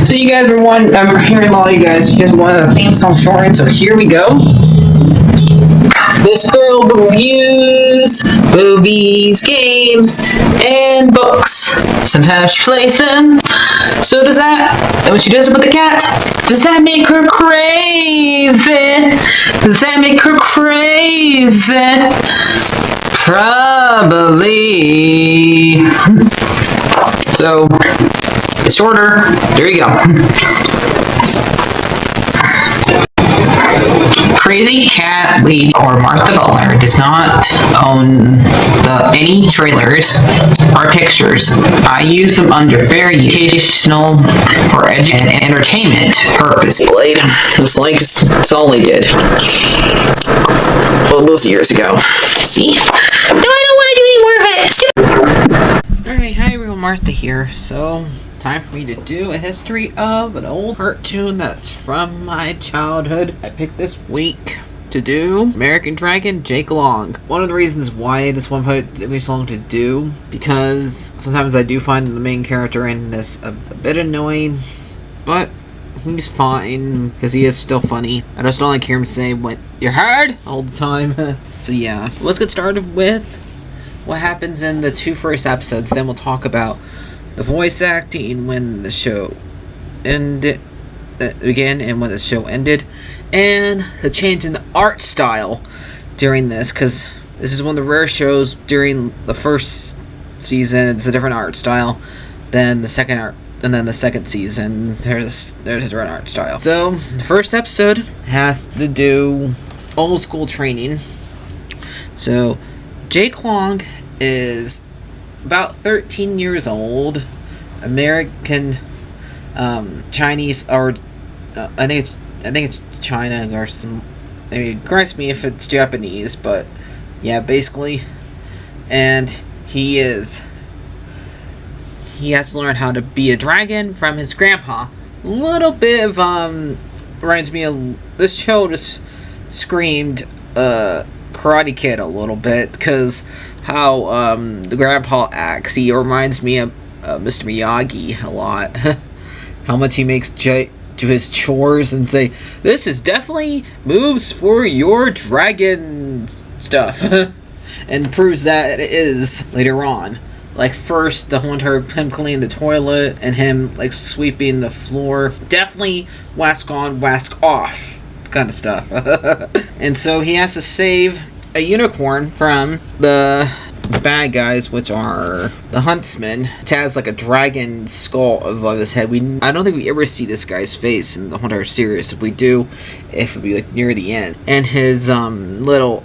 So you guys were I'm hearing all you guys wanted the theme song shortened, so here we go. This girl reviews movies, games, and books. Sometimes she plays them. So does that, and when she does it with the cat, does that make her crazy? Does that make her crazy? Probably. So, it's shorter. There you go. CrazyCatLady or Martha Butler does not own any trailers or pictures. I use them under fair educational for and entertainment purpose. It's like it's all they did. Well, those years ago. See? No, I don't want to do any more of it. Alright, hi everyone, Martha here. So, time for me to do a history of an old cartoon that's from my childhood. I picked this week to do American Dragon Jake Long. One of the reasons why this one took me so long to do, because sometimes I do find the main character in this a bit annoying, but he's fine, because he is still funny. I just don't like hearing him say, "What, you're hard?" all the time. So yeah, let's get started with what happens in the two first episodes, then we'll talk about the voice acting when the show began and when the show ended, and the change in the art style during this, because this is one of the rare shows during the first season. It's a different art style than the second season. There's a different art style. So the first episode has to do old school training. So Jake Long is about 13 years old, American, Chinese, or I think it's China or some. Maybe correct me if it's Japanese, but yeah, basically. And he has to learn how to be a dragon from his grandpa. A little bit of reminds me of this show. Just screamed Karate Kid a little bit, because how the grandpa acts. He reminds me of Mr. Miyagi a lot. How much he makes do his chores and say, "This is definitely moves for your dragon stuff," and proves that it is later on. Like first, the whole entire him cleaning the toilet and him like sweeping the floor, definitely wax on, wax off kind of stuff. And so he has to save a unicorn from the bad guys, which are the huntsmen. It has like a dragon skull above his head. I don't think we ever see this guy's face in the whole entire series. If we do, it would be like near the end. And his little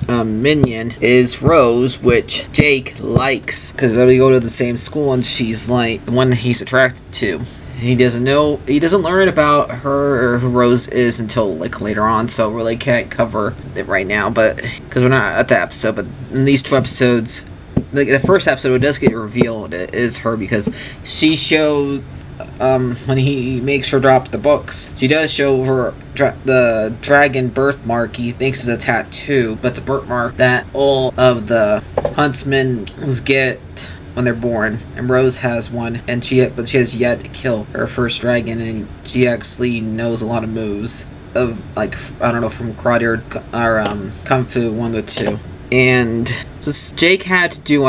minion is Rose, which Jake likes because they go to the same school, and she's like the one that he's attracted to. He doesn't learn about her or who Rose is until like later on, so really can't cover it right now, but because we're not at the episode. But in these two episodes, the first episode, it does get revealed it is her, because she shows when he makes her drop the books, she does show her the dragon birthmark. He thinks it's a tattoo, but it's a birthmark that all of the huntsmen get when they're born, and Rose has one, and she has yet to kill her first dragon, and she actually knows a lot of moves of, like, I don't know, from karate or kung fu, one of the two. And so Jake had to do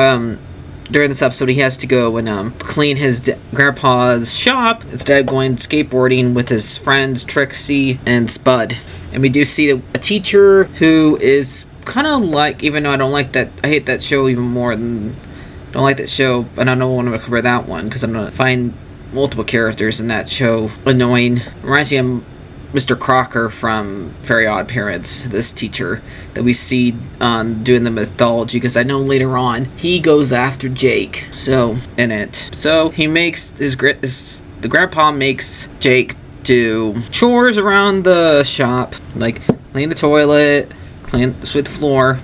during this episode, he has to go and clean his grandpa's shop instead of going skateboarding with his friends Trixie and Spud. And we do see a teacher who is kind of like, even though I hate that show even more than. Don't like that show, and I don't want to cover that one because I'm going to find multiple characters in that show annoying. Reminds me of Mr. Crocker from Very Odd Parents, this teacher that we see doing the mythology, because I know later on he goes after Jake. So in it, he makes the grandpa makes Jake do chores around the shop, like clean the toilet, sweep the floor,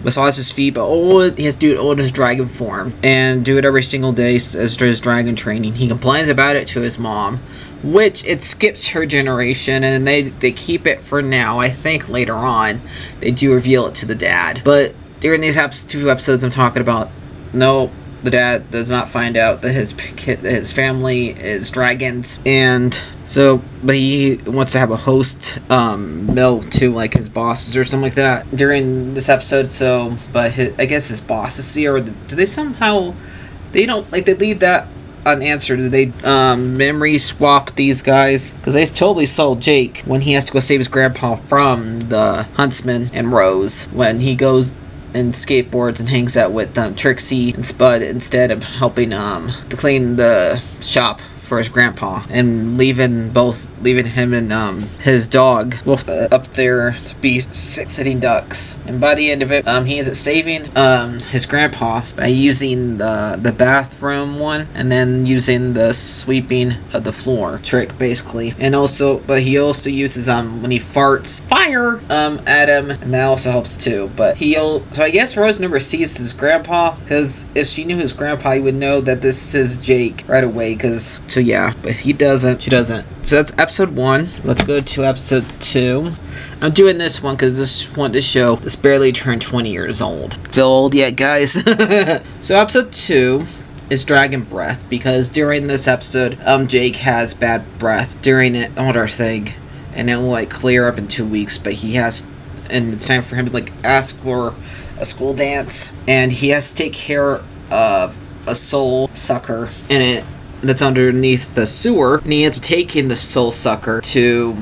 massage his feet, but all he has to do it all in his dragon form, and do it every single day as his dragon training. He complains about it to his mom, which it skips her generation, and they keep it for now. I think later on they do reveal it to the dad, but during these two episodes I'm talking about, no, the dad does not find out that his family is dragons, and so, but he wants to have a host meal to like his bosses or something like that during this episode. So, but I guess his bosses see, or do they somehow, they don't, like, they leave that unanswered. Do they memory swap these guys? Because they totally saw Jake when he has to go save his grandpa from the huntsman and Rose, when he goes and skateboards and hangs out with Trixie and Spud instead of helping to clean the shop for his grandpa, and leaving him and his dog Wolf up there to be sitting ducks. And by the end of it, he ends up saving his grandpa by using the bathroom one, and then using the sweeping of the floor trick, basically. And also, but he also uses when he farts fire at him, and that also helps too. But so I guess Rose never sees his grandpa, because if she knew his grandpa, he would know that this is Jake right away. Because so yeah, but he doesn't. She doesn't. So that's episode 1. Let's go to episode 2. I'm doing this one because this show is barely turned 20 years old. Feel old yet, guys? So episode 2 is Dragon Breath, because during this episode, Jake has bad breath during an older thing, and it will like clear up in 2 weeks. But and it's time for him to like ask for a school dance, and he has to take care of a soul sucker in it that's underneath the sewer, and he ends up taking the soul sucker to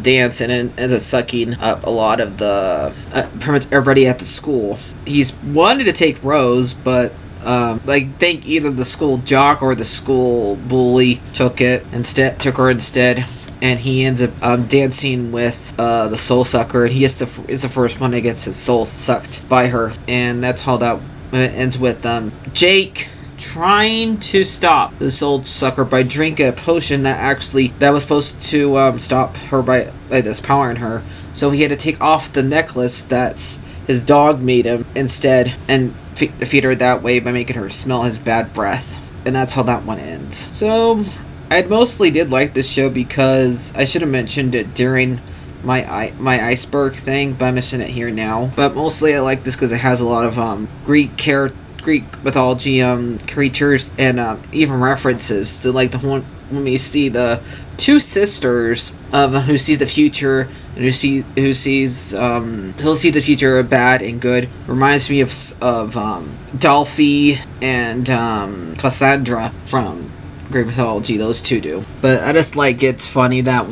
dance, and it ends up sucking up a lot of the pretty much everybody at the school. He's wanted to take Rose, but I think either the school jock or the school bully took her instead. And he ends up dancing with the soul sucker, and is the first one that gets his soul sucked by her. And that's how that ends with Jake trying to stop the soul sucker by drinking a potion that was supposed to stop her by this power in her. So he had to take off the necklace that his dog made him instead, and feed her that way by making her smell his bad breath. And that's how that one ends. So I mostly did like this show, because I should have mentioned it during my iceberg thing, but I'm mentioning it here now. But mostly I like this because it has a lot of Greek mythology creatures, and even references to like the one when we see the two sisters who sees the future, and who'll see the future bad and good. Reminds me of Dolphy and Cassandra from Greek mythology. Those two do. But I just like, it's funny that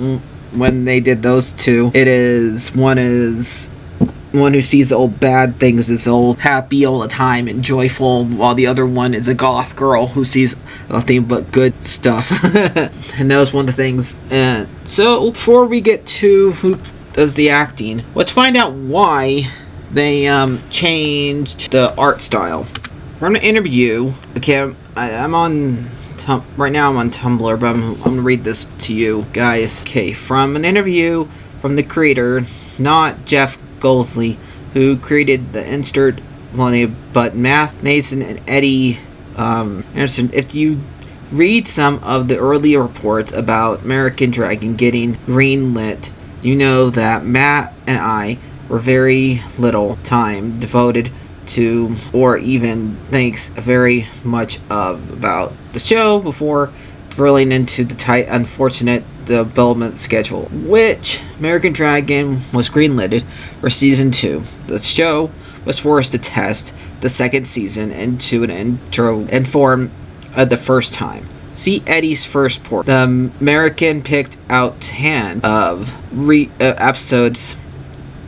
when they did those two, one is one who sees all bad things is all happy all the time and joyful, while the other one is a goth girl who sees nothing but good stuff. And that was one of the things. And so before we get to who does the acting, let's find out why they changed the art style. From an interview, okay, I'm on right now, I'm on Tumblr, but I'm gonna read this to you guys. Okay, from an interview from the creator, not Jeff Goldsley, who created the insert, but Matt Nason and Eddie Anderson. If you read some of the early reports about American Dragon getting greenlit, you know that Matt and I were very little time devoted to, or even thinks very much about the show before drilling into the tight, unfortunate development schedule, which American Dragon was greenlit for season 2. The show was forced to test the second season into an intro and form the first time. See Eddie's first port. The American picked out hand of episodes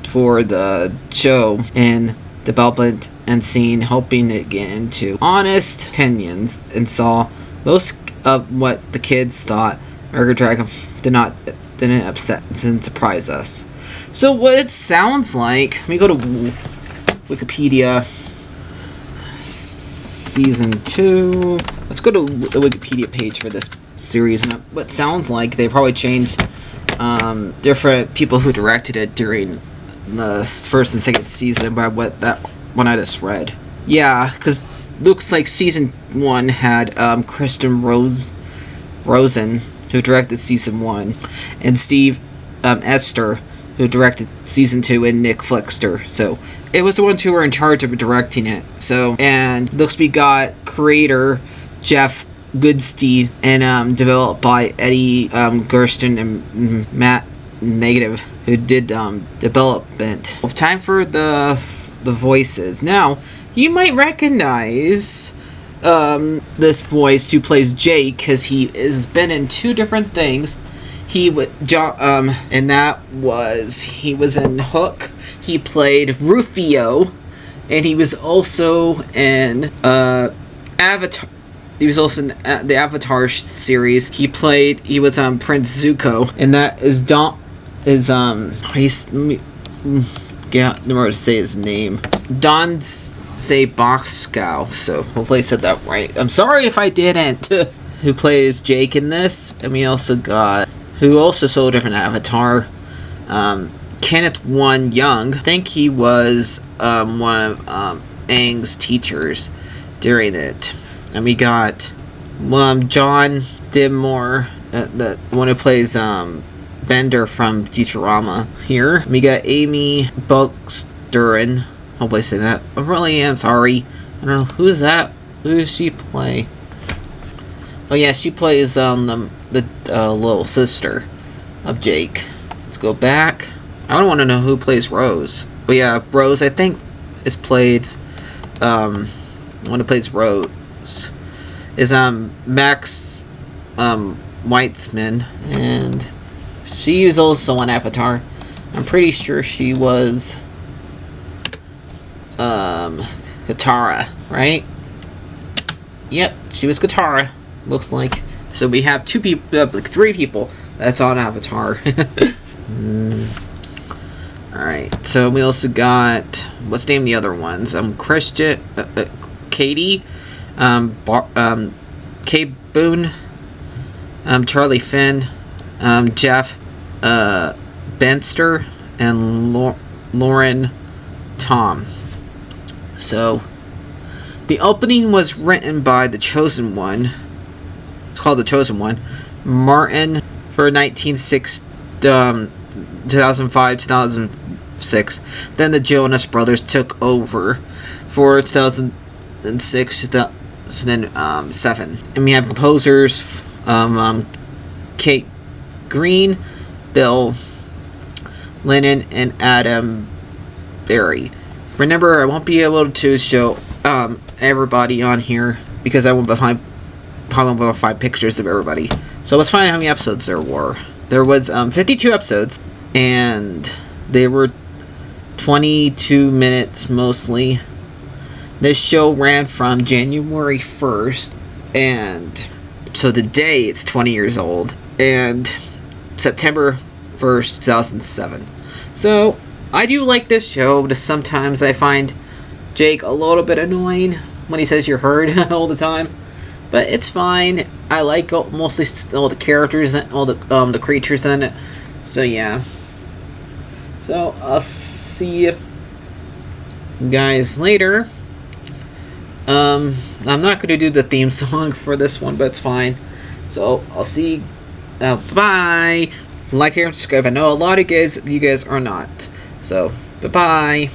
for the show in development and scene, hoping to get into honest opinions, and saw most of what the kids thought. American Dragon didn't upset and surprise us. So what it sounds like, let me go to Wikipedia. Season 2. Let's go to the Wikipedia page for this series. And what sounds like they probably changed different people who directed it during the first and second season by what that one I just read. Yeah, because looks like season 1 had Kristen Rosen, who directed season 1, and Steve Esther, who directed season 2, and Nick Flexter. So it was the ones who were in charge of directing it. So, and looks we got creator Jeff Goodstein, and developed by Eddie Gersten and Matt Negative, who did development. Time for the voices. Now, you might recognize this voice who plays Jake, because he has been in 2 different things. He was in Hook. He played Rufio, and he was also in Avatar. He was also in the Avatar series. He was Prince Zuko, and that is let me to say his name. Don Zaboxkow. So hopefully I said that right. I'm sorry if I didn't. Who plays Jake in this? And we also got, who also saw a different Avatar, Kenneth Won Young. I think he was one of Aang's teachers during it. And we got John Dimore, the one who plays Bender from Futurama here. We got Amy Bucksturen. Hopefully I say that. I really am sorry. I don't know. Who is that? Who does she play? Oh yeah, she plays the little sister of Jake. Let's go back. I don't want to know who plays Rose. But yeah, Rose I think is played one who plays Rose is Max Weitzman, and she is also on Avatar. I'm pretty sure she was Katara, right? Yep, she was Katara. Looks like. So we have 2 people, like 3 people that's on Avatar. Alright, so we also got, what's the name of the other ones? Christian, Katie, Kate Boone, Charlie Finn, Jeff Benster, and Lauren Tom. So the opening was written by The Chosen One. It's called The Chosen One. Martin for 2005, 2006. Then the Jonas Brothers took over for 2006, 2007. And we have composers Kate Green, Bill Lennon, and Adam Berry. Remember, I won't be able to show everybody on here because I won't find pictures of everybody. So let's find out how many episodes there were. There was 52 episodes, and they were 22 minutes mostly. This show ran from January 1st, and so today it's 20 years old, and September 1st, 2007. So I do like this show, but sometimes I find Jake a little bit annoying when he says you're heard all the time. But it's fine. I like mostly all the characters and all the creatures in it. So yeah. So I'll see you guys later. I'm not going to do the theme song for this one, but it's fine. So I'll see. Bye. Like, share, and subscribe. I know a lot of you guys are not. So bye bye.